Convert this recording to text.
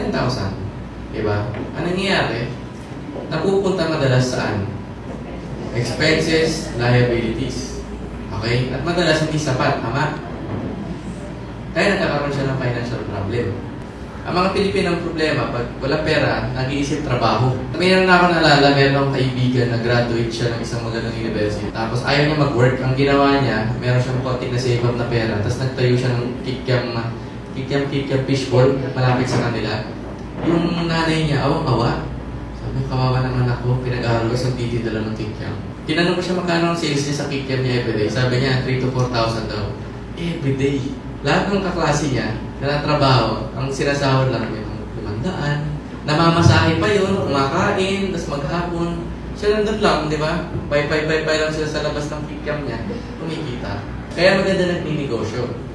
10,000. Diba? Ang nangyayari, napupunta madalas saan? Expenses, liabilities. Okay? At madalas hindi sapat, tama? Kaya nagkakaroon siya ng financial problem. Ang mga Pilipino ang problema, pag wala pera, nag-iisip trabaho. Mayroon na ako naalala, meron akong kaibigan na graduate siya ng isang magandang university. Tapos ayaw niya mag-work. Ang ginawa niya, meron siyang konti na save up na pera. Tapos nagtayo siya ng kikiam fishbowl malapit sa kanila. Yung nanay niya, awang-awa. Sabi, kawawa naman ako, pinag-aaral ko sa titidala ng kikiam. Tinanong ko siya magkano ang sales niya sa kikiam niya everyday. Sabi niya, 3,000 to 4,000 daw. Everyday. Lahat ng kaklase niya, na trabaho, ang sinasahod lang yung 500. Namamasahe pa yun, kumakain, tapos maghapon. Siya nandun lang, di ba? Bye lang sila sa labas ng kikiam niya, kumikita. Kaya maganda nagninegosyo.